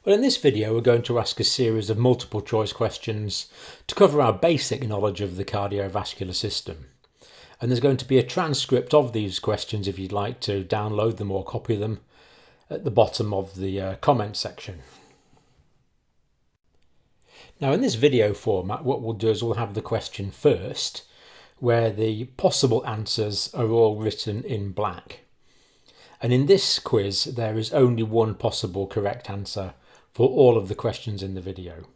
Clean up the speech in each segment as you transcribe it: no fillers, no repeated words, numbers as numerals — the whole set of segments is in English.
Well, in this video, we're going to ask a series of multiple choice questions to cover our basic knowledge of the cardiovascular system. And there's going to be a transcript of these questions if you'd like to download them or copy them at the bottom of the comment section. Now, in this video format, what we'll do is we'll have the question first, where the possible answers are all written in black. And in this quiz, there is only one possible correct answer for all of the questions in the video.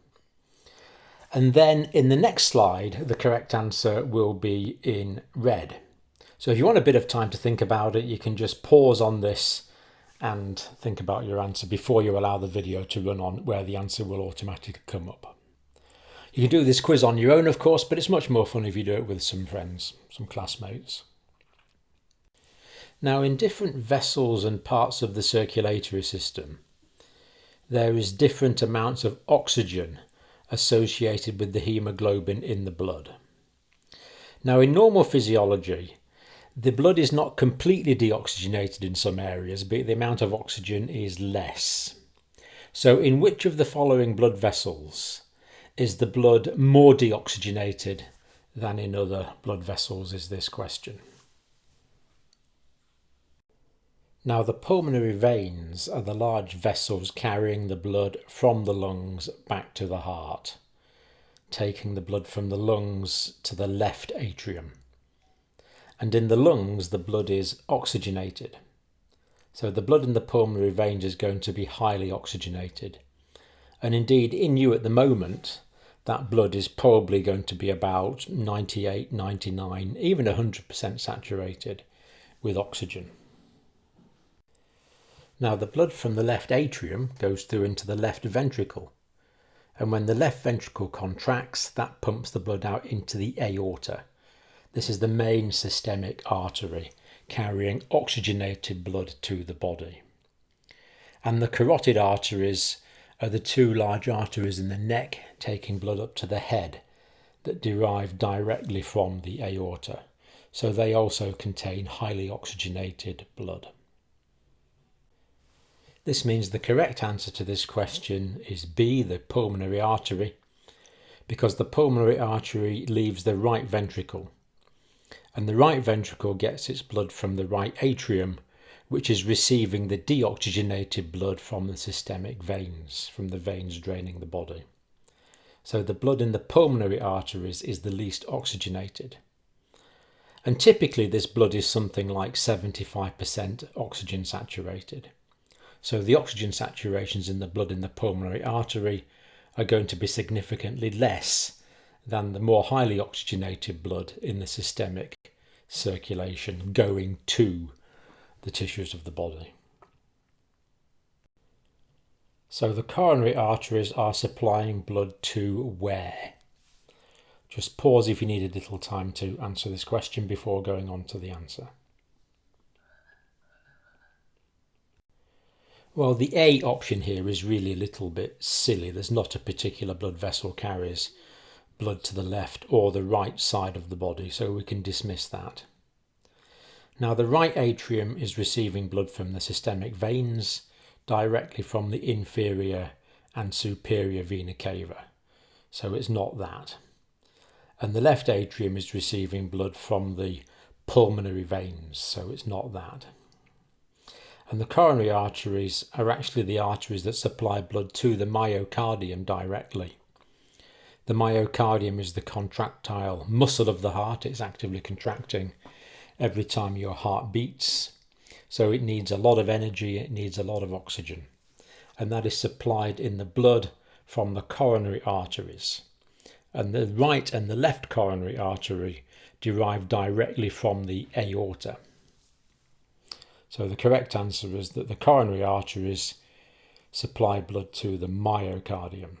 And then in the next slide, the correct answer will be in red. So if you want a bit of time to think about it, you can just pause on this and think about your answer before you allow the video to run on, where the answer will automatically come up. You can do this quiz on your own, of course, but it's much more fun if you do it with some friends, some classmates. Now, in different vessels and parts of the circulatory system, there is different amounts of oxygen associated with the hemoglobin in the blood. Now, in normal physiology, the blood is not completely deoxygenated in some areas, but the amount of oxygen is less. So in which of the following blood vessels is the blood more deoxygenated than in other blood vessels is this question. Now, the pulmonary veins are the large vessels carrying the blood from the lungs back to the heart, taking the blood from the lungs to the left atrium. And in the lungs, the blood is oxygenated. So the blood in the pulmonary veins is going to be highly oxygenated. And indeed, in you at the moment, that blood is probably going to be about 98, 99, even 100% saturated with oxygen. Now, the blood from the left atrium goes through into the left ventricle. And when the left ventricle contracts, that pumps the blood out into the aorta. This is the main systemic artery carrying oxygenated blood to the body. And the carotid arteries are the two large arteries in the neck taking blood up to the head that derive directly from the aorta. So they also contain highly oxygenated blood. This means the correct answer to this question is B, the pulmonary artery, because the pulmonary artery leaves the right ventricle, and the right ventricle gets its blood from the right atrium, which is receiving the deoxygenated blood from the systemic veins, from the veins draining the body. So the blood in the pulmonary arteries is the least oxygenated. And typically this blood is something like 75% oxygen saturated. So the oxygen saturations in the blood in the pulmonary artery are going to be significantly less than the more highly oxygenated blood in the systemic circulation going to the tissues of the body. So the coronary arteries are supplying blood to where? Just pause if you need a little time to answer this question before going on to the answer. Well, the A option here is really a little bit silly. There's not a particular blood vessel carries blood to the left or the right side of the body, so we can dismiss that. Now, the right atrium is receiving blood from the systemic veins directly from the inferior and superior vena cava, so it's not that. And the left atrium is receiving blood from the pulmonary veins, so it's not that. And the coronary arteries are actually the arteries that supply blood to the myocardium directly. The myocardium is the contractile muscle of the heart. It's actively contracting every time your heart beats. So it needs a lot of energy, it needs a lot of oxygen. And that is supplied in the blood from the coronary arteries. And the right and the left coronary artery derive directly from the aorta. So the correct answer is that the coronary arteries supply blood to the myocardium.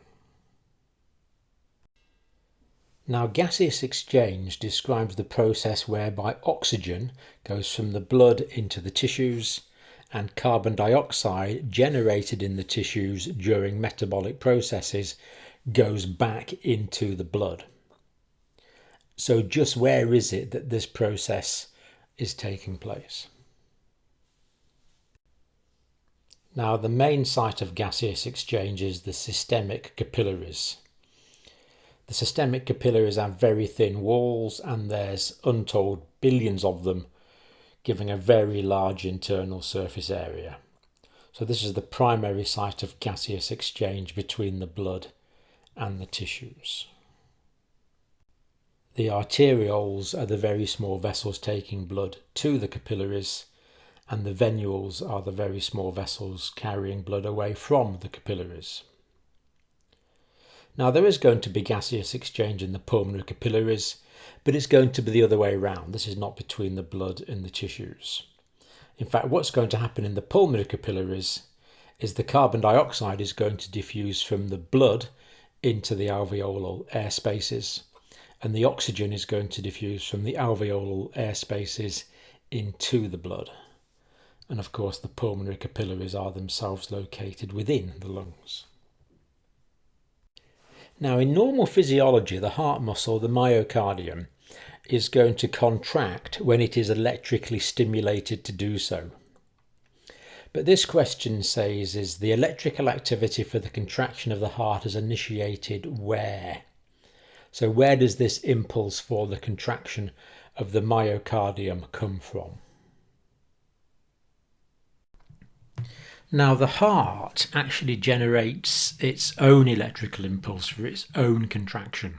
Now, gaseous exchange describes the process whereby oxygen goes from the blood into the tissues and carbon dioxide generated in the tissues during metabolic processes goes back into the blood. So just where is it that this process is taking place? Now, the main site of gaseous exchange is the systemic capillaries. The systemic capillaries have very thin walls, and there's untold billions of them, giving a very large internal surface area. So this is the primary site of gaseous exchange between the blood and the tissues. The arterioles are the very small vessels taking blood to the capillaries, and the venules are the very small vessels carrying blood away from the capillaries. Now, there is going to be gaseous exchange in the pulmonary capillaries, but it's going to be the other way around. This is not between the blood and the tissues. In fact, what's going to happen in the pulmonary capillaries is the carbon dioxide is going to diffuse from the blood into the alveolar air spaces, and the oxygen is going to diffuse from the alveolar air spaces into the blood. And of course, the pulmonary capillaries are themselves located within the lungs. Now, in normal physiology, the heart muscle, the myocardium, is going to contract when it is electrically stimulated to do so. But this question says, is the electrical activity for the contraction of the heart is initiated where? So where does this impulse for the contraction of the myocardium come from? Now, the heart actually generates its own electrical impulse for its own contraction.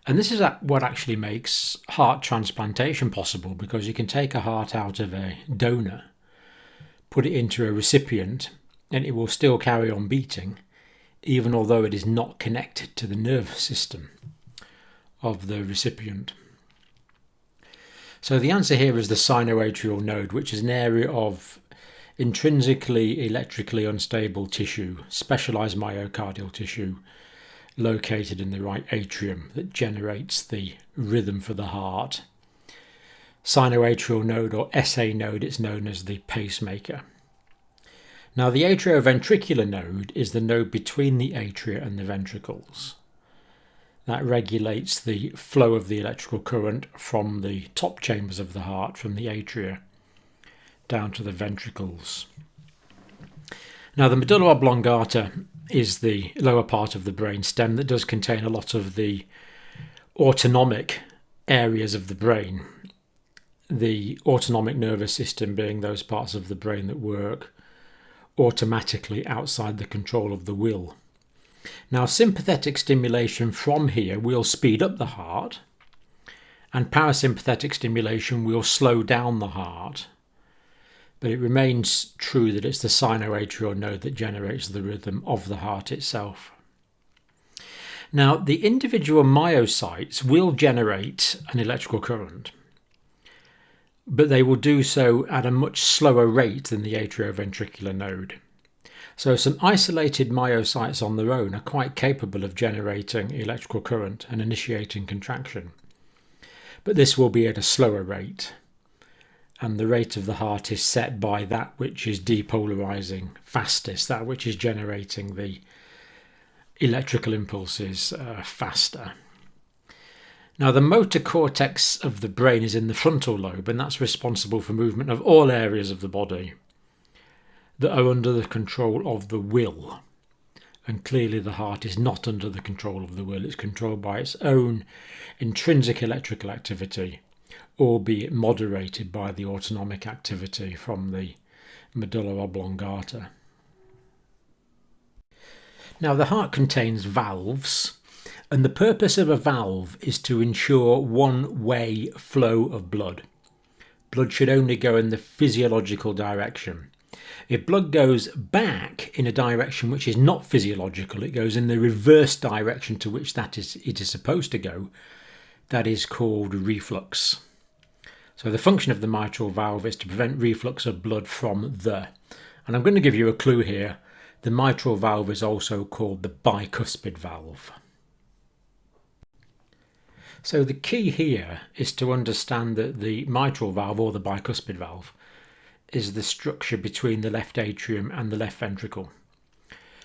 And this is what actually makes heart transplantation possible, because you can take a heart out of a donor, put it into a recipient, and it will still carry on beating, even although it is not connected to the nervous system of the recipient. So the answer here is the sinoatrial node, which is an area of intrinsically electrically unstable tissue, specialized myocardial tissue, located in the right atrium that generates the rhythm for the heart. Sinoatrial node, or SA node, it's known as the pacemaker. Now, the atrioventricular node is the node between the atria and the ventricles. That regulates the flow of the electrical current from the top chambers of the heart, from the atria, down to the ventricles. Now, the medulla oblongata is the lower part of the brain stem that does contain a lot of the autonomic areas of the brain. The autonomic nervous system being those parts of the brain that work automatically outside the control of the will. Now, sympathetic stimulation from here will speed up the heart, and parasympathetic stimulation will slow down the heart. But it remains true that it's the sinoatrial node that generates the rhythm of the heart itself. Now, the individual myocytes will generate an electrical current, but they will do so at a much slower rate than the atrioventricular node. So some isolated myocytes on their own are quite capable of generating electrical current and initiating contraction. But this will be at a slower rate, and the rate of the heart is set by that which is depolarizing fastest, that which is generating the electrical impulses faster. Now, the motor cortex of the brain is in the frontal lobe, and that's responsible for movement of all areas of the body that are under the control of the will. And clearly the heart is not under the control of the will. It's controlled by its own intrinsic electrical activity, albeit moderated by the autonomic activity from the medulla oblongata. Now, the heart contains valves, and the purpose of a valve is to ensure one-way flow of blood. Blood should only go in the physiological direction. If blood goes back in a direction which is not physiological, it goes in the reverse direction to which it is supposed to go. That is called reflux. So the function of the mitral valve is to prevent reflux of blood from the. And I'm going to give you a clue here. The mitral valve is also called the bicuspid valve. So the key here is to understand that the mitral valve, or the bicuspid valve, is the structure between the left atrium and the left ventricle.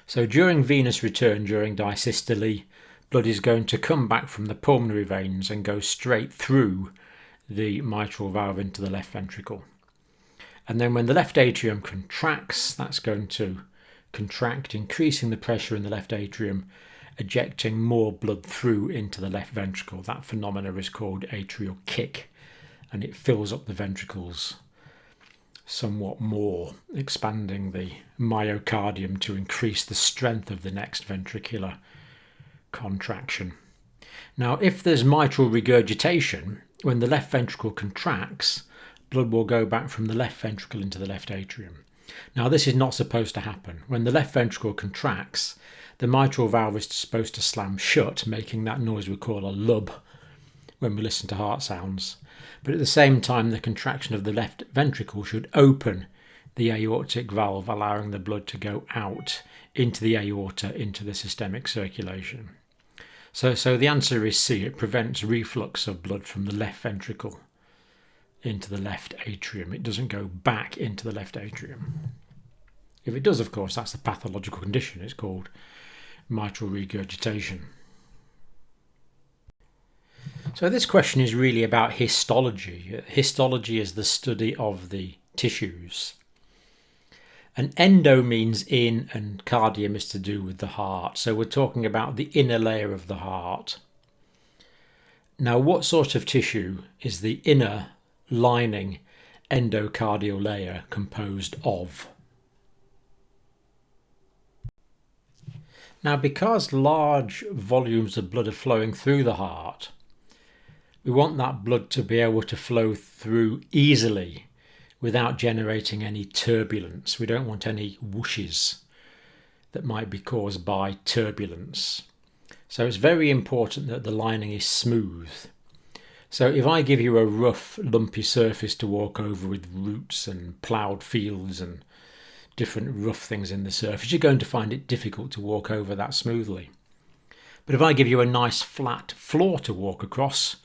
So during venous return, during diastole, blood is going to come back from the pulmonary veins and go straight through the mitral valve into the left ventricle. And then when the left atrium contracts, that's going to contract, increasing the pressure in the left atrium, ejecting more blood through into the left ventricle. That phenomena is called atrial kick, and it fills up the ventricles somewhat more, expanding the myocardium to increase the strength of the next ventricular contraction. Now, if there's mitral regurgitation, when the left ventricle contracts, blood will go back from the left ventricle into the left atrium. Now, this is not supposed to happen. When the left ventricle contracts, the mitral valve is supposed to slam shut, making that noise we call a lub when we listen to heart sounds. But at the same time, the contraction of the left ventricle should open the aortic valve, allowing the blood to go out into the aorta, into the systemic circulation. So the answer is C. It prevents reflux of blood from the left ventricle into the left atrium. It doesn't go back into the left atrium. If it does, of course, that's a pathological condition. It's called mitral regurgitation. So this question is really about histology. Histology is the study of the tissues. And endo means in, and cardium is to do with the heart. So we're talking about the inner layer of the heart. Now, what sort of tissue is the inner lining endocardial layer composed of? Now, because large volumes of blood are flowing through the heart, we want that blood to be able to flow through easily without generating any turbulence. We don't want any whooshes that might be caused by turbulence. So it's very important that the lining is smooth. So if I give you a rough, lumpy surface to walk over with roots and ploughed fields and different rough things in the surface, you're going to find it difficult to walk over that smoothly. But if I give you a nice flat floor to walk across,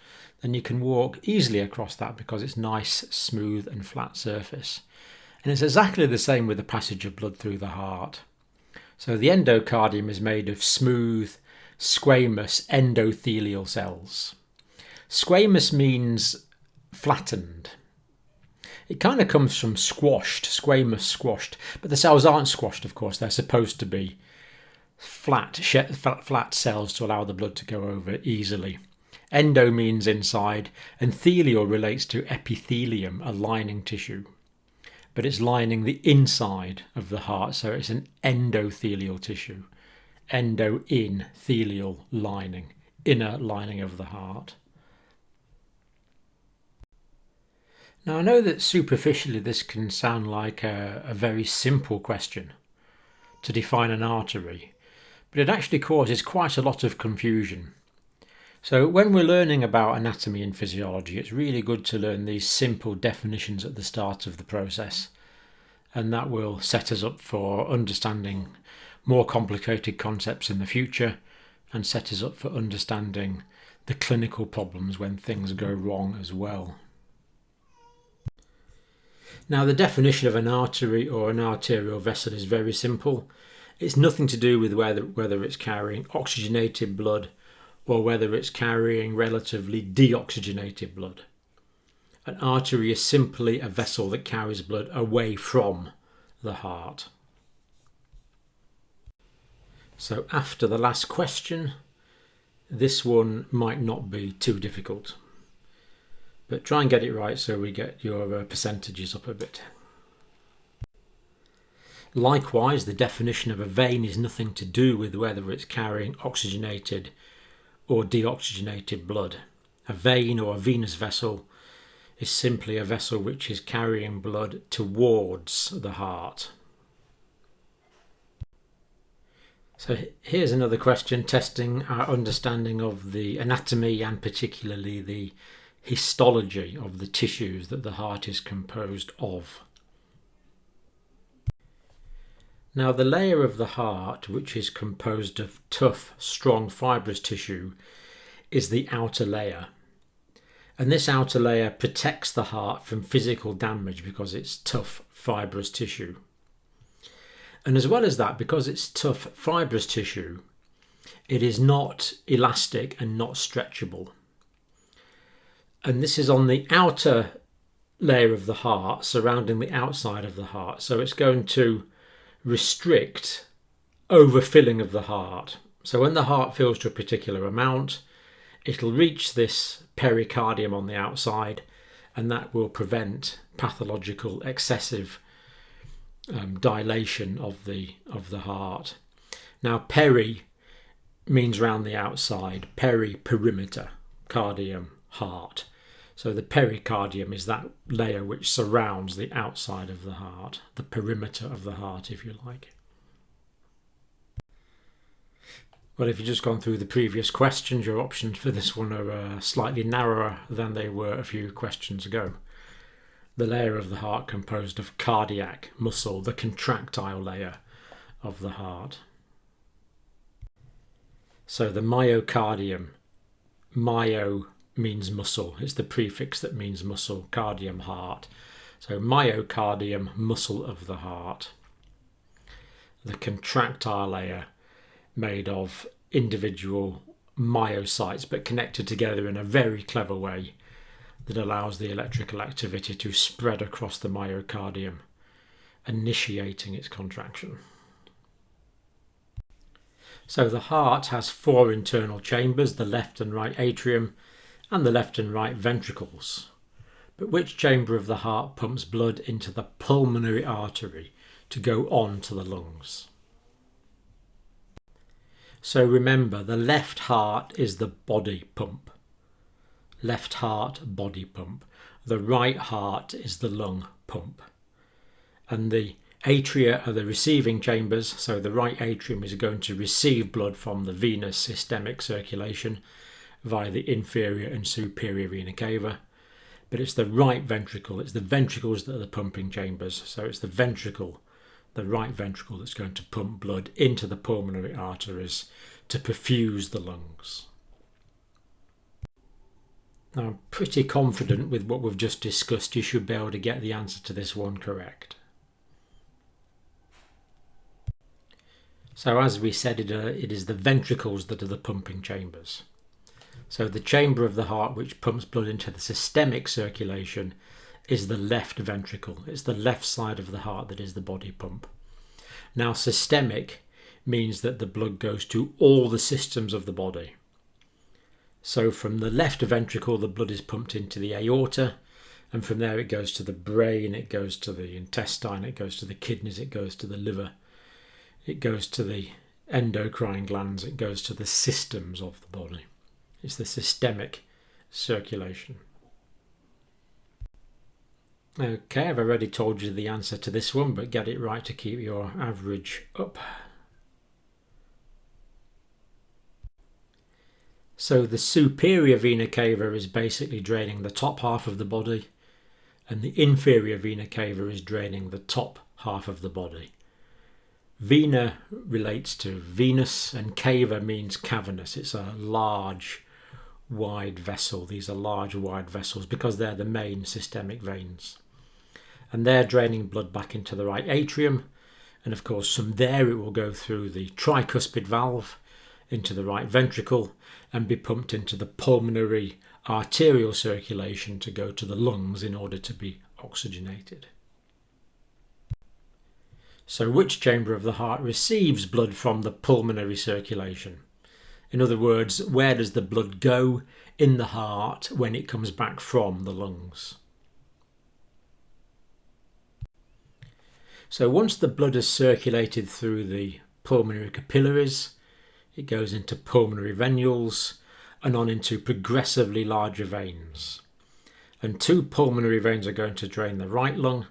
then you can walk easily across that because it's nice, smooth and flat surface. And it's exactly the same with the passage of blood through the heart. So the endocardium is made of smooth, squamous endothelial cells. Squamous means flattened. It kind of comes from squashed, squamous, squashed, but the cells aren't squashed, of course. They're supposed to be flat cells to allow the blood to go over easily. Endo means inside, and thelial relates to epithelium, a lining tissue. But it's lining the inside of the heart, so it's an endothelial tissue. Endo, in, thelial, lining, inner lining of the heart. Now, I know that superficially this can sound like a very simple question to define an artery, but it actually causes quite a lot of confusion. So when we're learning about anatomy and physiology, it's really good to learn these simple definitions at the start of the process, and that will set us up for understanding more complicated concepts in the future and set us up for understanding the clinical problems when things go wrong as well. Now, the definition of an artery or an arterial vessel is very simple. It's nothing to do with whether it's carrying oxygenated blood or whether it's carrying relatively deoxygenated blood. An artery is simply a vessel that carries blood away from the heart. So after the last question, this one might not be too difficult. But try and get it right so we get your percentages up a bit. Likewise, the definition of a vein is nothing to do with whether it's carrying oxygenated or deoxygenated blood. A vein or a venous vessel is simply a vessel which is carrying blood towards the heart. So here's another question testing our understanding of the anatomy and particularly the histology of the tissues that the heart is composed of. Now, the layer of the heart, which is composed of tough, strong, fibrous tissue, is the outer layer. And this outer layer protects the heart from physical damage because it's tough, fibrous tissue. And as well as that, because it's tough, fibrous tissue, it is not elastic and not stretchable. And this is on the outer layer of the heart surrounding the outside of the heart. So it's going to restrict overfilling of the heart. So when the heart fills to a particular amount, it'll reach this pericardium on the outside, and that will prevent pathological excessive dilation of the heart. Now, peri means round the outside, perimeter, cardium, heart. So the pericardium is that layer which surrounds the outside of the heart, the perimeter of the heart, if you like. Well, if you've just gone through the previous questions, your options for this one are slightly narrower than they were a few questions ago. The layer of the heart composed of cardiac muscle, the contractile layer of the heart. So the myocardium, myo means muscle. It's the prefix that means muscle, cardium, heart. So myocardium, muscle of the heart. The contractile layer made of individual myocytes but connected together in a very clever way that allows the electrical activity to spread across the myocardium, initiating its contraction. So the heart has 4 internal chambers, the left and right atrium and the left and right ventricles. But which chamber of the heart pumps blood into the pulmonary artery to go on to the lungs? So remember, the left heart is the body pump. Left heart, body pump. The right heart is the lung pump. And the atria are the receiving chambers, so the right atrium is going to receive blood from the venous systemic circulation via the inferior and superior vena cava. But it's the right ventricle, it's the ventricles that are the pumping chambers, so it's the ventricle, the right ventricle, that's going to pump blood into the pulmonary arteries to perfuse the lungs. Now, I'm pretty confident with what we've just discussed you should be able to get the answer to this one correct. So as we said, it is the ventricles that are the pumping chambers. So the chamber of the heart which pumps blood into the systemic circulation is the left ventricle. It's the left side of the heart that is the body pump. Now, systemic means that the blood goes to all the systems of the body. So from the left ventricle, the blood is pumped into the aorta, and from there it goes to the brain, it goes to the intestine, it goes to the kidneys, it goes to the liver, it goes to the endocrine glands, it goes to the systems of the body. It's the systemic circulation. Okay, I've already told you the answer to this one, but get it right to keep your average up. So the superior vena cava is basically draining the top half of the body, and the inferior vena cava is draining the top half of the body. Vena relates to venous, and cava means cavernous. It's a large, wide vessel. These are large, wide vessels because they're the main systemic veins. And they're draining blood back into the right atrium. And of course, from there it will go through the tricuspid valve into the right ventricle and be pumped into the pulmonary arterial circulation to go to the lungs in order to be oxygenated. So which chamber of the heart receives blood from the pulmonary circulation? In other words, where does the blood go in the heart when it comes back from the lungs? So once the blood has circulated through the pulmonary capillaries, it goes into pulmonary venules and on into progressively larger veins. And 2 pulmonary veins are going to drain the right lung,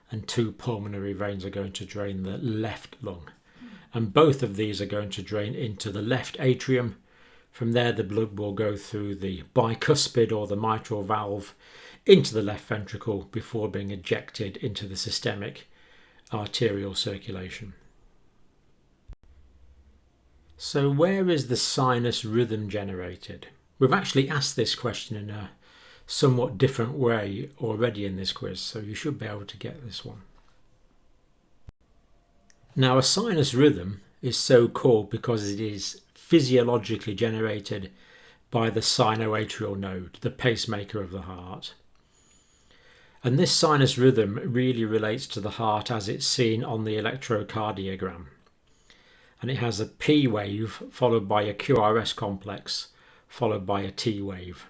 and 2 pulmonary veins are going to drain the left lung. And both of these are going to drain into the left atrium. From there the blood will go through the bicuspid or the mitral valve into the left ventricle before being ejected into the systemic arterial circulation. So where is the sinus rhythm generated? We've actually asked this question in a somewhat different way already in this quiz, so you should be able to get this one. Now, a sinus rhythm is so called because it is physiologically generated by the sinoatrial node, the pacemaker of the heart. And this sinus rhythm really relates to the heart as it's seen on the electrocardiogram. And it has a P wave followed by a QRS complex followed by a T wave.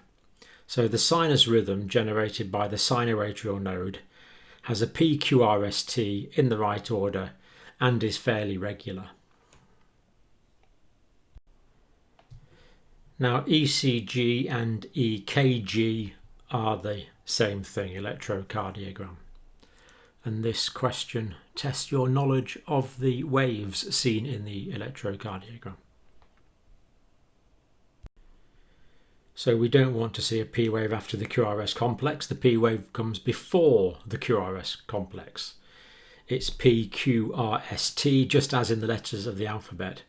So the sinus rhythm generated by the sinoatrial node has a PQRST in the right order and is fairly regular. Now ECG and EKG are the same thing, electrocardiogram. And this question tests your knowledge of the waves seen in the electrocardiogram. So we don't want to see a P wave after the QRS complex. The P wave comes before the QRS complex. It's PQRST, just as in the letters of the alphabet.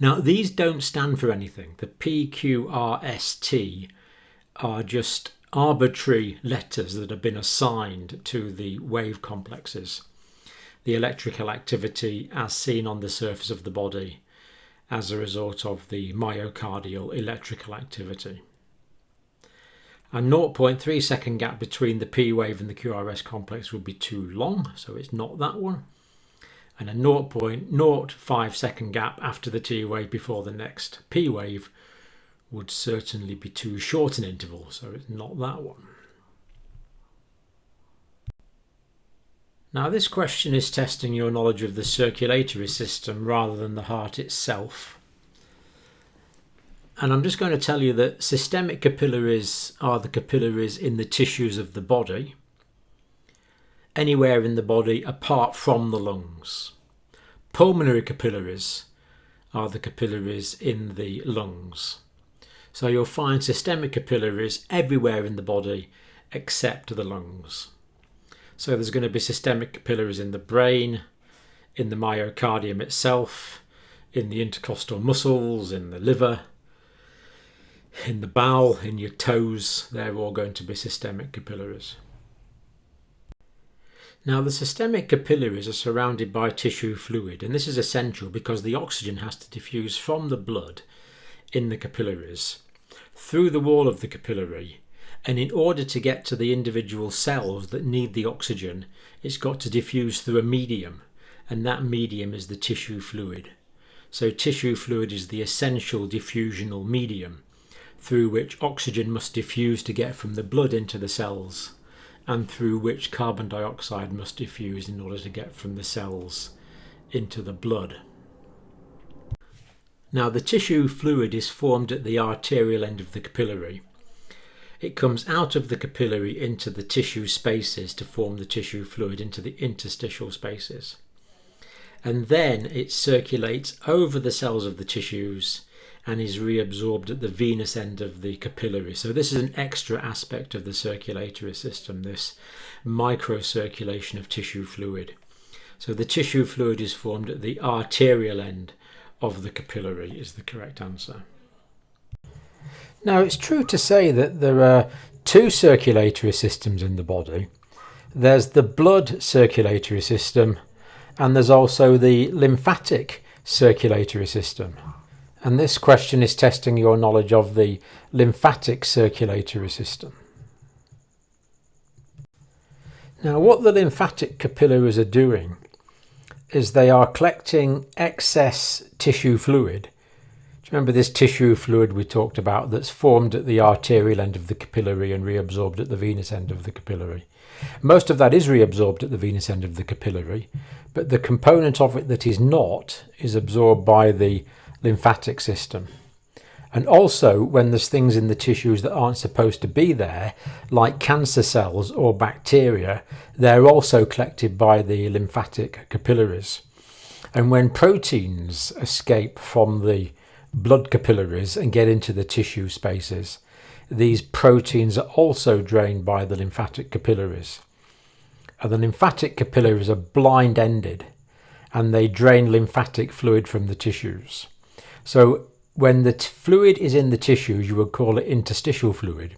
Now these don't stand for anything. The PQRST are just arbitrary letters that have been assigned to the wave complexes. The electrical activity as seen on the surface of the body as a result of the myocardial electrical activity. A 0.3 second gap between the P wave and the QRS complex would be too long, so it's not that one. And a 0.05 second gap after the T wave before the next P wave would certainly be too short an interval, so it's not that one. Now this question is testing your knowledge of the circulatory system rather than the heart itself. And I'm just going to tell you that systemic capillaries are the capillaries in the tissues of the body, anywhere in the body apart from the lungs. Pulmonary capillaries are the capillaries in the lungs. So you'll find systemic capillaries everywhere in the body except the lungs. So there's going to be systemic capillaries in the brain, in the myocardium itself, in the intercostal muscles, in the liver, in the bowel, in your toes. They're all going to be systemic capillaries. Now the systemic capillaries are surrounded by tissue fluid, and this is essential because the oxygen has to diffuse from the blood in the capillaries through the wall of the capillary, and in order to get to the individual cells that need the oxygen, it's got to diffuse through a medium, and that medium is the tissue fluid. So tissue fluid is the essential diffusional medium through which oxygen must diffuse to get from the blood into the cells, and through which carbon dioxide must diffuse in order to get from the cells into the blood. Now the tissue fluid is formed at the arterial end of the capillary. It comes out of the capillary into the tissue spaces to form the tissue fluid into the interstitial spaces. And then it circulates over the cells of the tissues and is reabsorbed at the venous end of the capillary. So this is an extra aspect of the circulatory system, this microcirculation of tissue fluid. So the tissue fluid is formed at the arterial end of the capillary is the correct answer. Now it's true to say that there are two circulatory systems in the body. There's the blood circulatory system and there's also the lymphatic circulatory system. And this question is testing your knowledge of the lymphatic circulatory system. Now what the lymphatic capillaries are doing is they are collecting excess tissue fluid. Do you remember this tissue fluid we talked about that's formed at the arterial end of the capillary and reabsorbed at the venous end of the capillary? Most of that is reabsorbed at the venous end of the capillary, but the component of it that is not is absorbed by the lymphatic system. And also when there's things in the tissues that aren't supposed to be there, like cancer cells or bacteria, they're also collected by the lymphatic capillaries. And when proteins escape from the blood capillaries and get into the tissue spaces, these proteins are also drained by the lymphatic capillaries. And the lymphatic capillaries are blind-ended and they drain lymphatic fluid from the tissues. So when the fluid is in the tissues, you would call it interstitial fluid.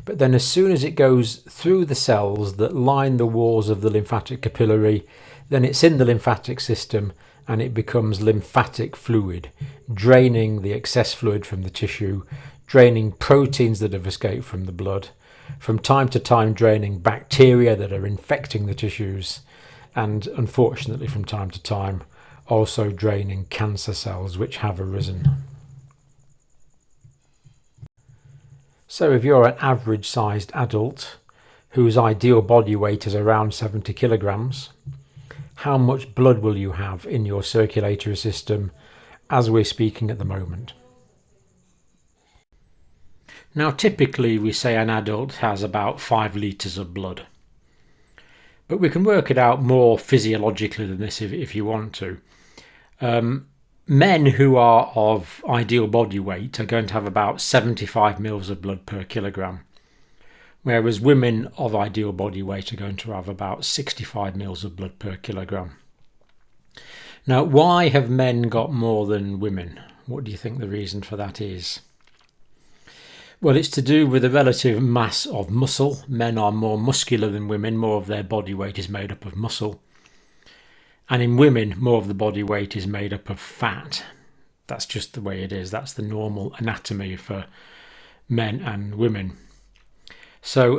But then as soon as it goes through the cells that line the walls of the lymphatic capillary, then it's in the lymphatic system and it becomes lymphatic fluid, draining the excess fluid from the tissue, draining proteins that have escaped from the blood, from time to time draining bacteria that are infecting the tissues, and unfortunately from time to time also draining cancer cells which have arisen. So if you're an average sized adult whose ideal body weight is around 70 kilograms, how much blood will you have in your circulatory system as we're speaking at the moment? Now typically we say an adult has about 5 litres of blood, but we can work it out more physiologically than this if you want to. Men who are of ideal body weight are going to have about 75 mils of blood per kilogram, whereas women of ideal body weight are going to have about 65 mils of blood per kilogram. Now, why have men got more than women? What do you think the reason for that is? Well, it's to do with the relative mass of muscle. Men are more muscular than women. More of their body weight is made up of muscle. And in women, more of the body weight is made up of fat. That's just the way it is. That's the normal anatomy for men and women. So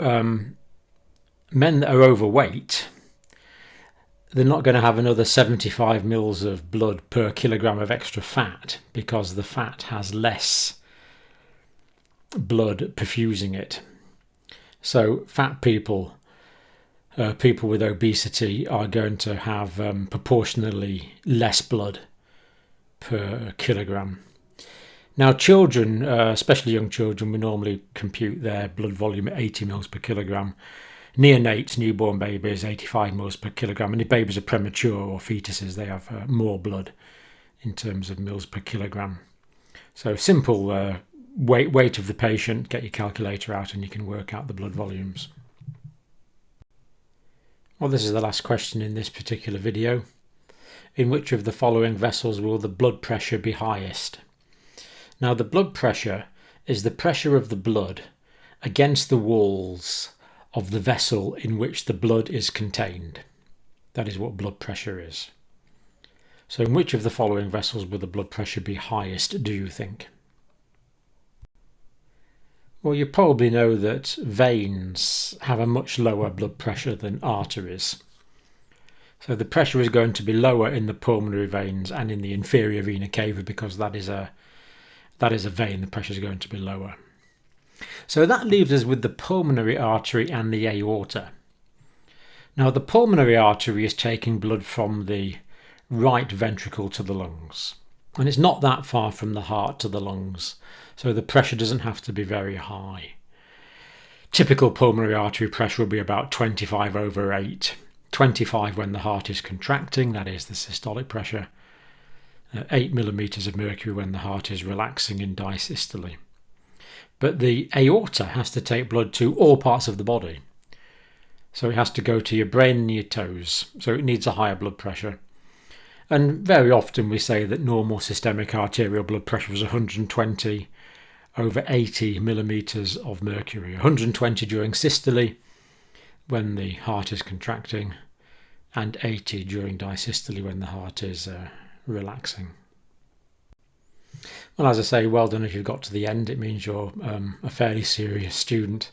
men that are overweight, they're not going to have another 75 mils of blood per kilogram of extra fat because the fat has less blood perfusing it. So fat people, people with obesity, are going to have proportionally less blood per kilogram. Now children, especially young children, we normally compute their blood volume at 80 mils per kilogram. Neonates, newborn babies, 85 mils per kilogram. And if babies are premature or fetuses, they have more blood in terms of mils per kilogram. So simple weight of the patient, get your calculator out and you can work out the blood volumes. Well, this is the last question in this particular video. In which of the following vessels will the blood pressure be highest? Now, the blood pressure is the pressure of the blood against the walls of the vessel in which the blood is contained. That is what blood pressure is. So in which of the following vessels will the blood pressure be highest, do you think? Well, you probably know that veins have a much lower blood pressure than arteries. So the pressure is going to be lower in the pulmonary veins and in the inferior vena cava because that is a vein. The pressure is going to be lower. So that leaves us with the pulmonary artery and the aorta. Now the pulmonary artery is taking blood from the right ventricle to the lungs. And it's not that far from the heart to the lungs. So the pressure doesn't have to be very high. Typical pulmonary artery pressure will be about 25/8. 25 when the heart is contracting, that is the systolic pressure. 8 millimeters of mercury when the heart is relaxing in diastole. But the aorta has to take blood to all parts of the body. So it has to go to your brain and your toes. So it needs a higher blood pressure. And very often we say that normal systemic arterial blood pressure is 120/80 millimeters of mercury. 120 during systole when the heart is contracting, and 80 during diastole when the heart is relaxing. Well, as I say, well done if you've got to the end. It means you're a fairly serious student.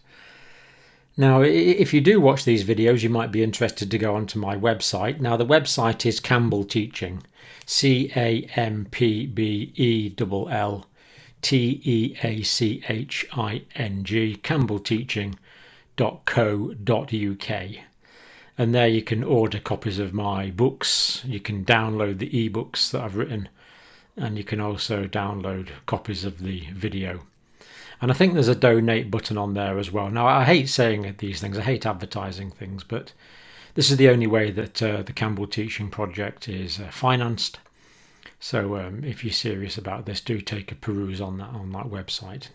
Now, if you do watch these videos, you might be interested to go onto my website. Now, the website is Campbell Teaching, CampbellTeaching, campbellteaching.co.uk. And there you can order copies of my books. You can download the ebooks that I've written, and you can also download copies of the video. And I think there's a donate button on there as well. Now, I hate saying these things. I hate advertising things, but this is the only way that the Campbell Teaching Project is financed. So if you're serious about this, do take a peruse on that website.